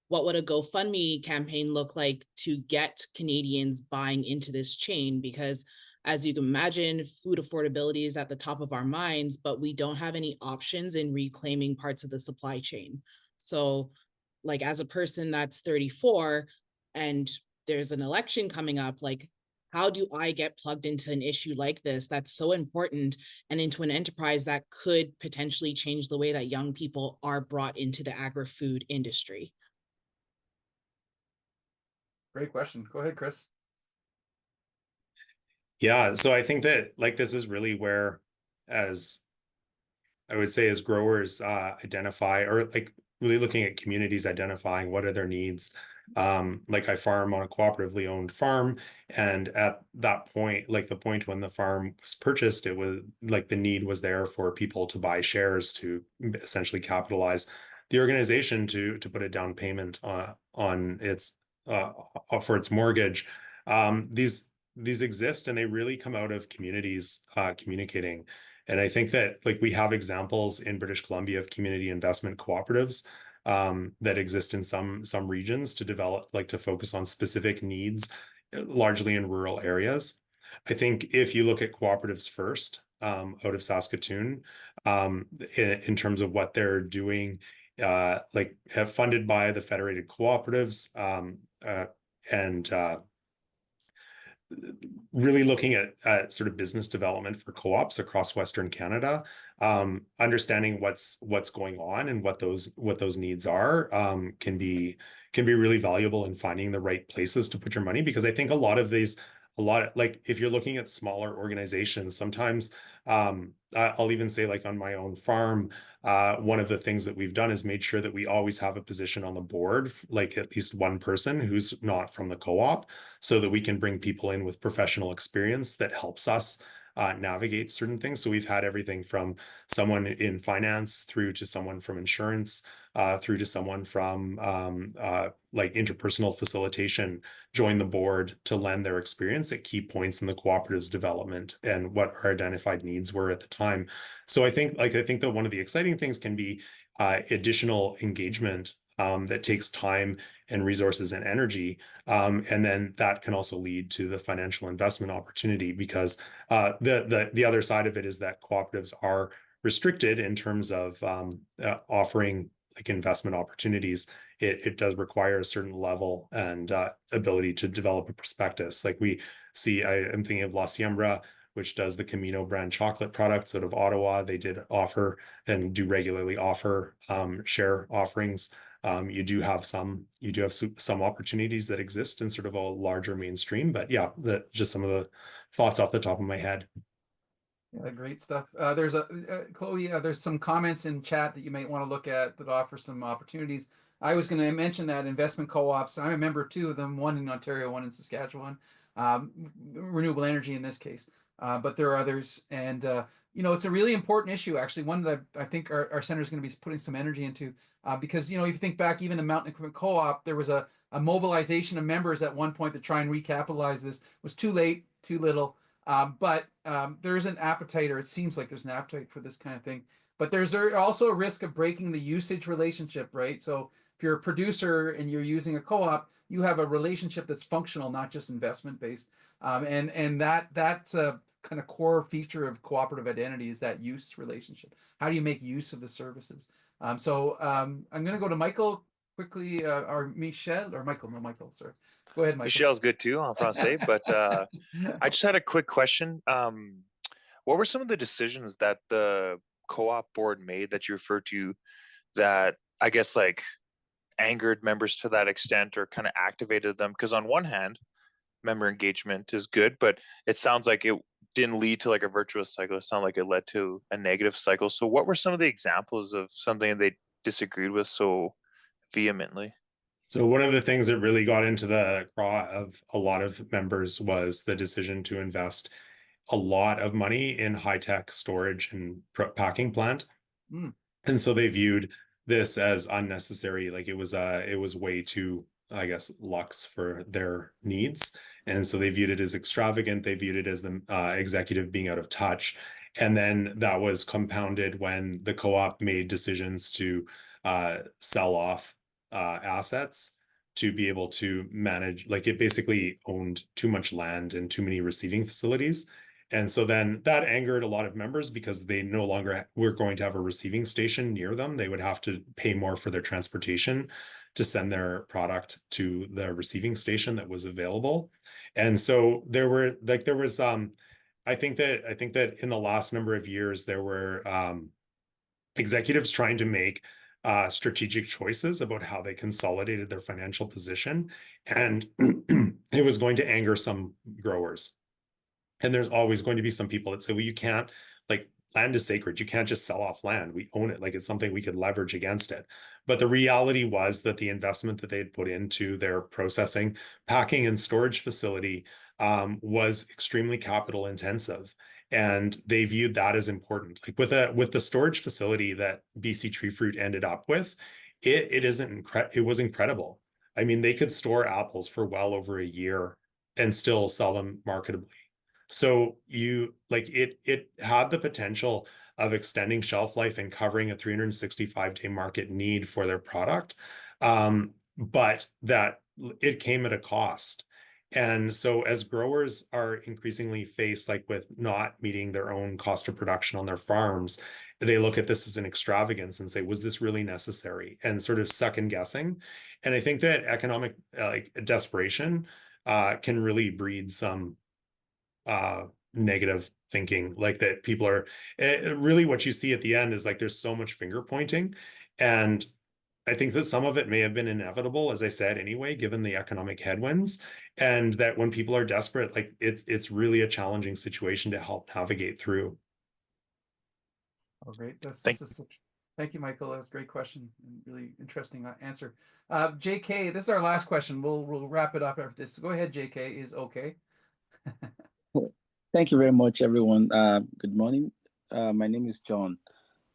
S5: what would a GoFundMe campaign look like to get Canadians buying into this chain? Because as you can imagine, food affordability is at the top of our minds, but we don't have any options in reclaiming parts of the supply chain. So like as a person that's 34 and there's an election coming up, like how do I get plugged into an issue like this that's so important and into an enterprise that could potentially change the way that young people are brought into the agri-food industry?
S1: Great question. Go ahead, Chris.
S3: Yeah, so I think that like this is really where, as I would say, as growers identify, or like really looking at communities identifying what are their needs. Like I farm on a cooperatively owned farm, and at that point, like the point when the farm was purchased, it was like the need was there for people to buy shares to essentially capitalize the organization to put a down payment on its for its mortgage. These exist, and they really come out of communities communicating. And I think that like we have examples in British Columbia of community investment cooperatives that exist in some regions to develop, like to focus on specific needs, largely in rural areas. I think if you look at cooperatives first out of Saskatoon, in terms of what they're doing, like funded by the Federated Cooperatives, and really looking at sort of business development for co-ops across Western Canada, understanding what's going on and what those needs are, can be really valuable in finding the right places to put your money. Because I think like if you're looking at smaller organizations, sometimes I'll even say like on my own farm, one of the things that we've done is made sure that we always have a position on the board, like at least one person who's not from the co-op, so that we can bring people in with professional experience that helps us navigate certain things. So we've had everything from someone in finance through to someone from insurance, through to someone from like interpersonal facilitation join the board to lend their experience at key points in the cooperative's development and what our identified needs were at the time. So I think that one of the exciting things can be additional engagement that takes time and resources and energy. And then that can also lead to the financial investment opportunity, because the other side of it is that cooperatives are restricted in terms of offering like investment opportunities. It does require a certain level and ability to develop a prospectus. Like we see, I'm thinking of La Siembra, which does the Camino brand chocolate products out of Ottawa. They did offer and do regularly offer share offerings. You do have some opportunities that exist in sort of a larger mainstream, but yeah, just some of the thoughts off the top of my head.
S1: Yeah, great stuff. There's Chloe, there's some comments in chat that you might want to look at that offer some opportunities. I was going to mention that investment co-ops, I'm a member of two of them, one in Ontario, one in Saskatchewan, renewable energy in this case, but there are others. And, you know, it's a really important issue, actually, one that I think our center is going to be putting some energy into, because, you know, if you think back, even the Mountain Equipment Co-op, there was a mobilization of members at one point to try and recapitalize this. It was too late, too little. But there is an appetite, or it seems like there's an appetite for this kind of thing. But there's also a risk of breaking the usage relationship, right? So if you're a producer and you're using a co-op, you have a relationship that's functional, not just investment based. And that's a kind of core feature of cooperative identity, is that use relationship. How do you make use of the services? I'm going to go to Michael quickly, or Michelle, or Michael, no, Michael, sorry. Go ahead, Michael.
S6: Michelle's good too en français, but I just had a quick question. What were some of the decisions that the co-op board made that you referred to that I guess like angered members to that extent or kind of activated them? Because on one hand, member engagement is good, but it sounds like it didn't lead to like a virtuous cycle. It sounded like it led to a negative cycle. So what were some of the examples of something they disagreed with so vehemently?
S3: So one of the things that really got into the craw of a lot of members was the decision to invest a lot of money in high-tech storage and packing plant. And so they viewed this as unnecessary. Like it was way too, I guess, luxe for their needs. And so they viewed it as extravagant. They viewed it as the executive being out of touch. And then that was compounded when the co-op made decisions to sell off assets to be able to manage, like it basically owned too much land and too many receiving facilities. And so then that angered a lot of members because they no longer were going to have a receiving station near them. They would have to pay more for their transportation to send their product to the receiving station that was available. And so I think that in the last number of years, there were executives trying to make strategic choices about how they consolidated their financial position. And it was going to anger some growers. And there's always going to be some people that say, well, you can't, like, land is sacred. You can't just sell off land. We own it. Like it's something we could leverage against it. But the reality was that the investment that they had put into their processing, packing, and storage facility was extremely capital intensive. And they viewed that as important. Like with the storage facility that BC Tree Fruit ended up with, it was incredible. I mean, they could store apples for well over a year and still sell them marketably. So it had the potential of extending shelf life and covering a 365-day market need for their product, but that it came at a cost. And so as growers are increasingly faced like with not meeting their own cost of production on their farms, they look at this as an extravagance and say, was this really necessary? And sort of second guessing. And I think that economic desperation can really breed some negative thinking, like that people are really what you see at the end is like there's so much finger pointing. And I think that some of it may have been inevitable, as I said, anyway, given the economic headwinds, and that when people are desperate, like it's really a challenging situation to help navigate through.
S1: Oh, great. Thank you, Michael. That was a great question and really interesting answer. JK, this is our last question. We'll wrap it up after this. Go ahead, JK. Is okay.
S7: Thank you very much, everyone. Good morning. My name is John.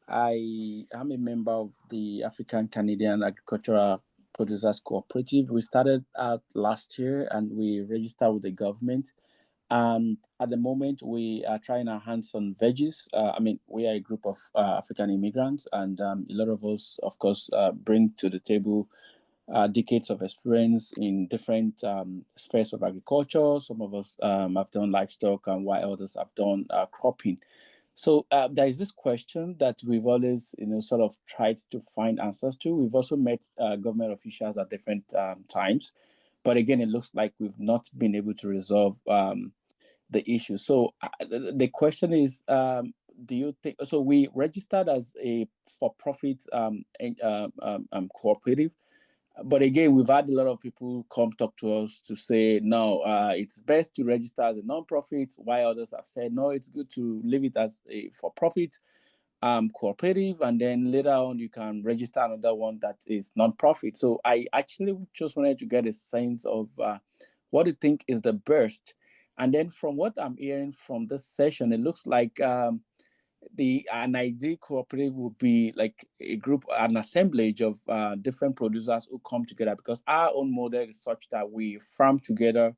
S7: I am a member of the African Canadian Agricultural Producers Cooperative. We started out last year and we registered with the government. And at the moment, we are trying our hands on veggies. We are a group of African immigrants, and a lot of us, of course, bring to the table decades of experience in different spheres of agriculture. Some of us have done livestock, and while others have done cropping. So there is this question that we've always, sort of tried to find answers to. We've also met government officials at different times, but again, it looks like we've not been able to resolve the issue. So the question is, do you think? So we registered as a for-profit cooperative. But again, we've had a lot of people come talk to us to say, no, it's best to register as a non-profit, while others have said, no, it's good to leave it as a for-profit cooperative, and then later on you can register another one that is non-profit. So I actually just wanted to get a sense of what you think is the best. And then from what I'm hearing from this session, it looks like an ideal cooperative would be like a group, an assemblage of different producers who come together, because our own model is such that we farm together,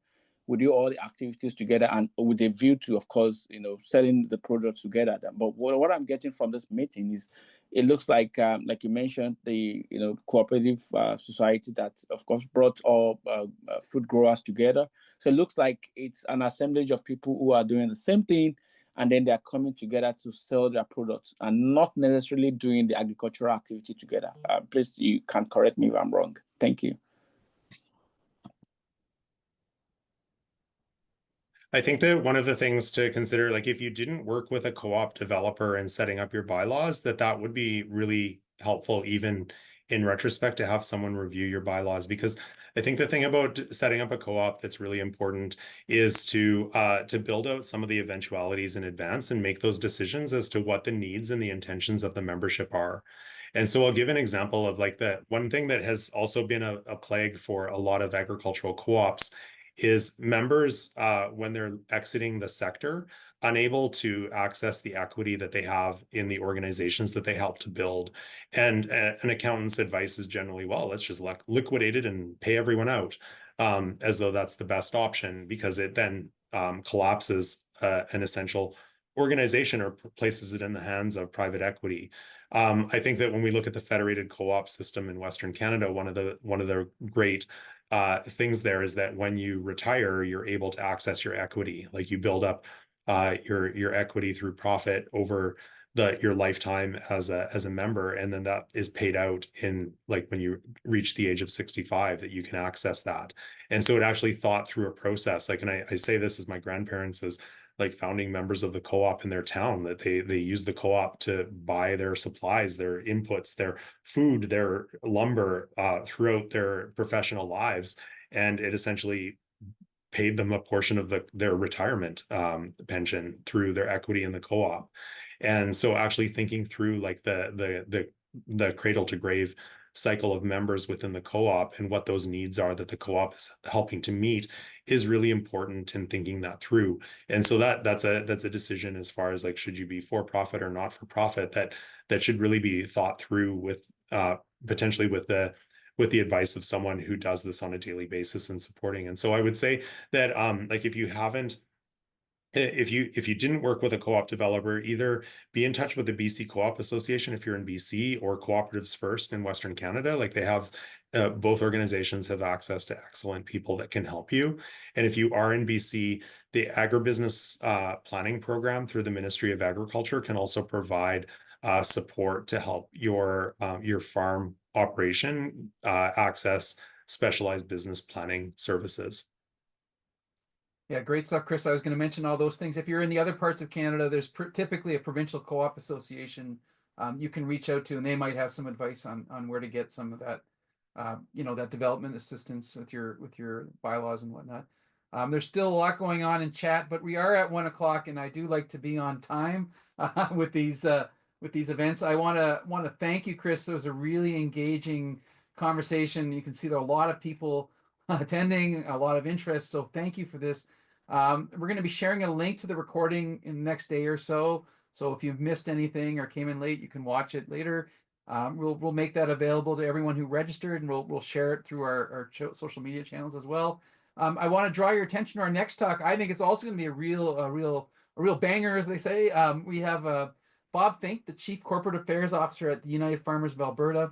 S7: we do all the activities together, and with a view to, of course, selling the products together. But what I'm getting from this meeting is, it looks like you mentioned, the cooperative society that, of course, brought all food growers together. So it looks like it's an assemblage of people who are doing the same thing, and then they're coming together to sell their products and not necessarily doing the agricultural activity together. Please, you can correct me if I'm wrong. Thank you.
S3: I think that one of the things to consider, like if you didn't work with a co-op developer and setting up your bylaws, that would be really helpful, even in retrospect, to have someone review your bylaws. Because I think the thing about setting up a co-op that's really important is to build out some of the eventualities in advance and make those decisions as to what the needs and the intentions of the membership are. And so I'll give an example of like the one thing that has also been a plague for a lot of agricultural co-ops is members, when they're exiting the sector, unable to access the equity that they have in the organizations that they help to build. And an accountant's advice is generally, well, let's just liquidate it and pay everyone out, as though that's the best option, because it then collapses an essential organization or places it in the hands of private equity. I think that when we look at the federated co-op system in Western Canada, one of the great things there is that when you retire, you're able to access your equity. Like you build up your equity through profit over your lifetime as a member, and then that is paid out in like when you reach the age of 65, that you can access that. And so it actually thought through a process. Like, and I say this as my grandparents as like founding members of the co-op in their town, that they use the co-op to buy their supplies, their inputs, their food, their lumber throughout their professional lives. And it essentially paid them a portion of their retirement pension through their equity in the co-op. And so actually thinking through like the cradle to grave cycle of members within the co-op and what those needs are that the co-op is helping to meet is really important in thinking that through. And so that's a decision as far as like, should you be for profit or not for profit, that should really be thought through with potentially with the advice of someone who does this on a daily basis and supporting. And so I would say that like if you didn't work with a co-op developer, either be in touch with the BC Co-op Association if you're in BC, or Cooperatives First in Western Canada. Like they have, both organizations have access to excellent people that can help you. And if you are in BC, the agribusiness planning program through the Ministry of Agriculture can also provide support to help your farm operation access specialized business planning services.
S1: Yeah, great stuff, Chris. I was going to mention all those things. If you're in the other parts of Canada, there's typically a provincial co-op association you can reach out to, and they might have some advice on where to get some of that, that development assistance with your bylaws and whatnot. There's still a lot going on in chat, but we are at 1 o'clock, and I do like to be on time with these events. I want to thank you, Chris. It was a really engaging conversation. You can see there are a lot of people attending, a lot of interest. So thank you for this. We're going to be sharing a link to the recording in the next day or so. So if you've missed anything or came in late, you can watch it later. We'll make that available to everyone who registered, and we'll share it through our social media channels as well. I want to draw your attention to our next talk. I think it's also going to be a real banger, as they say. We have Bob Fink, the Chief Corporate Affairs Officer at the United Farmers of Alberta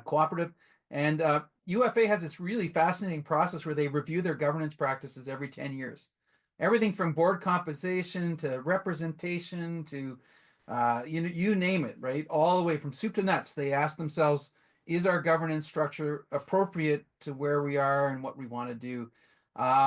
S1: Cooperative, and UFA has this really fascinating process where they review their governance practices every 10 years. Everything from board compensation to representation to you name it, right? All the way from soup to nuts. They ask themselves, is our governance structure appropriate to where we are and what we want to do?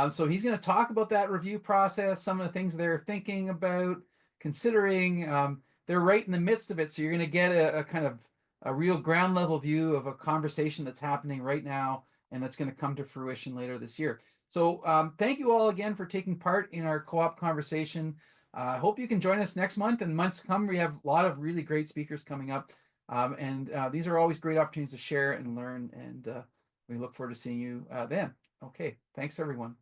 S1: So he's going to talk about that review process, some of the things they're thinking about, considering. They're right in the midst of it, so you're going to get a kind of a real ground level view of a conversation that's happening right now and that's going to come to fruition later this year. So thank you all again for taking part in our co-op conversation. I hope you can join us next month and months to come. We have a lot of really great speakers coming up. And these are always great opportunities to share and learn. And we look forward to seeing you then. Okay, thanks everyone.